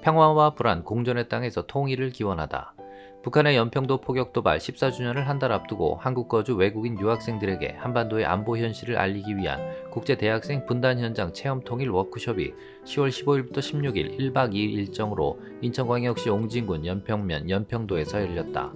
평화와 불안 공존의 땅에서 통일을 기원하다. 북한의 연평도 포격 도발 14주년을 한 달 앞두고 한국 거주 외국인 유학생들에게 한반도의 안보 현실을 알리기 위한 국제대학생 분단 현장 체험 통일 워크숍이 10월 15일부터 16일 1박 2일 일정으로 인천광역시 옹진군 연평면 연평도에서 열렸다.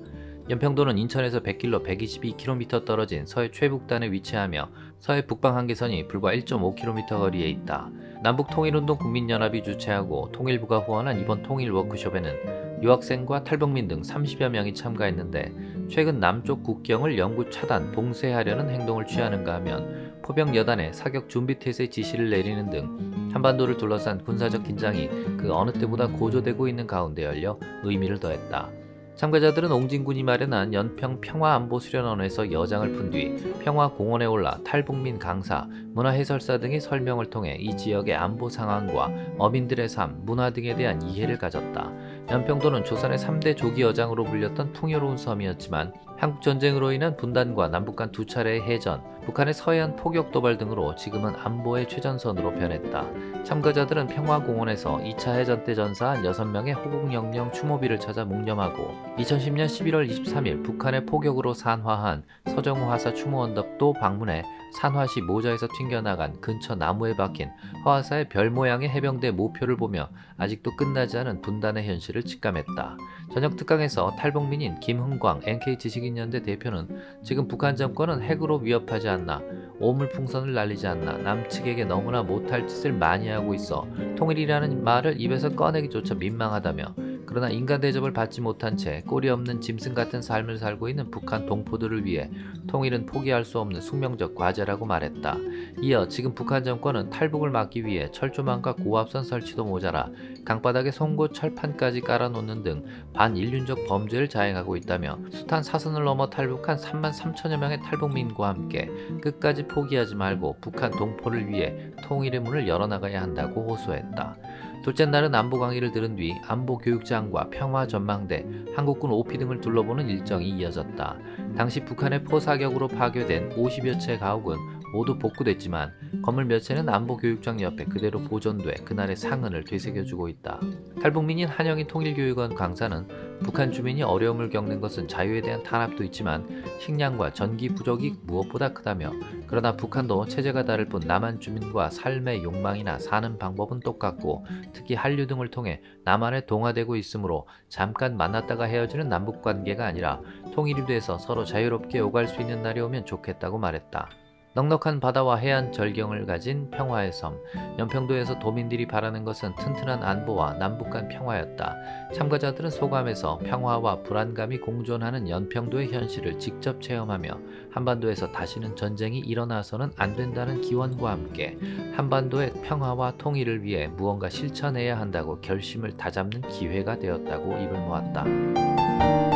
연평도는 인천에서 100km 122km 떨어진 서해 최북단에 위치하며 서해 북방 한계선이 불과 1.5km 거리에 있다. 남북통일운동 국민연합이 주최하고 통일부가 후원한 이번 통일 워크숍에는 유학생과 탈북민 등 30여 명이 참가했는데, 최근 남쪽 국경을 영구 차단, 봉쇄하려는 행동을 취하는가 하면 포병 여단에 사격 준비 태세 지시를 내리는 등 한반도를 둘러싼 군사적 긴장이 그 어느 때보다 고조되고 있는 가운데 열려 의미를 더했다. 참가자들은 옹진군이 마련한 연평 평화안보수련원에서 여장을 푼 뒤 평화공원에 올라 탈북민 강사, 문화해설사 등의 설명을 통해 이 지역의 안보 상황과 어민들의 삶, 문화 등에 대한 이해를 가졌다. 연평도는 조선의 3대 조기여장으로 불렸던 풍요로운 섬이었지만 한국전쟁으로 인한 분단과 남북 간 두 차례의 해전, 북한의 서해안 포격 도발 등으로 지금은 안보의 최전선으로 변했다. 참가자들은 평화공원에서 2차 해전 때 전사한 6명의 호국영령 추모비를 찾아 묵념하고 2010년 11월 23일 북한의 포격으로 산화한 서정호 화사 추모 언덕도 방문해 산화시 모자에서 튕겨나간 근처 나무에 박힌 화사의 별 모양의 해병대 모표를 보며 아직도 끝나지 않은 분단의 현실을 직감했다. 저녁 특강에서 탈북민인 김흥광 NK지식인연대 대표는 지금 북한 정권은 핵으로 위협하지 않나, 오물풍선을 날리지 않나, 남측에게 너무나 못할 짓을 많이 하고 있어 통일이라는 말을 입에서 꺼내기조차 민망하다며, 그러나 인간 대접을 받지 못한 채 꼬리 없는 짐승 같은 삶을 살고 있는 북한 동포들을 위해 통일은 포기할 수 없는 숙명적 과제라고 말했다. 이어 지금 북한 정권은 탈북을 막기 위해 철조망과 고압선 설치도 모자라 강바닥에 송곳 철판까지 깔아놓는 등 반인륜적 범죄를 자행하고 있다며, 숱한 사선을 넘어 탈북한 3만 3천여 명의 탈북민과 함께 끝까지 포기하지 말고 북한 동포를 위해 통일의 문을 열어나가야 한다고 호소했다. 둘째 날은 안보 강의를 들은 뒤 안보교육장과 평화전망대, 한국군 OP 등을 둘러보는 일정이 이어졌다. 당시 북한의 포사격으로 파괴된 50여 채 가옥은 모두 복구됐지만 건물 몇 채는 안보교육장 옆에 그대로 보존돼 그날의 상흔을 되새겨주고 있다. 탈북민인 한영희 통일교육원 강사는 북한 주민이 어려움을 겪는 것은 자유에 대한 탄압도 있지만 식량과 전기 부족이 무엇보다 크다며, 그러나 북한도 체제가 다를 뿐 남한 주민과 삶의 욕망이나 사는 방법은 똑같고 특히 한류 등을 통해 남한에 동화되고 있으므로 잠깐 만났다가 헤어지는 남북관계가 아니라 통일이 돼서 서로 자유롭게 오갈 수 있는 날이 오면 좋겠다고 말했다. 넉넉한 바다와 해안 절경을 가진 평화의 섬, 연평도에서 도민들이 바라는 것은 튼튼한 안보와 남북 간 평화였다. 참가자들은 소감에서 평화와 불안감이 공존하는 연평도의 현실을 직접 체험하며 한반도에서 다시는 전쟁이 일어나서는 안 된다는 기원과 함께 한반도의 평화와 통일을 위해 무언가 실천해야 한다고 결심을 다잡는 기회가 되었다고 입을 모았다.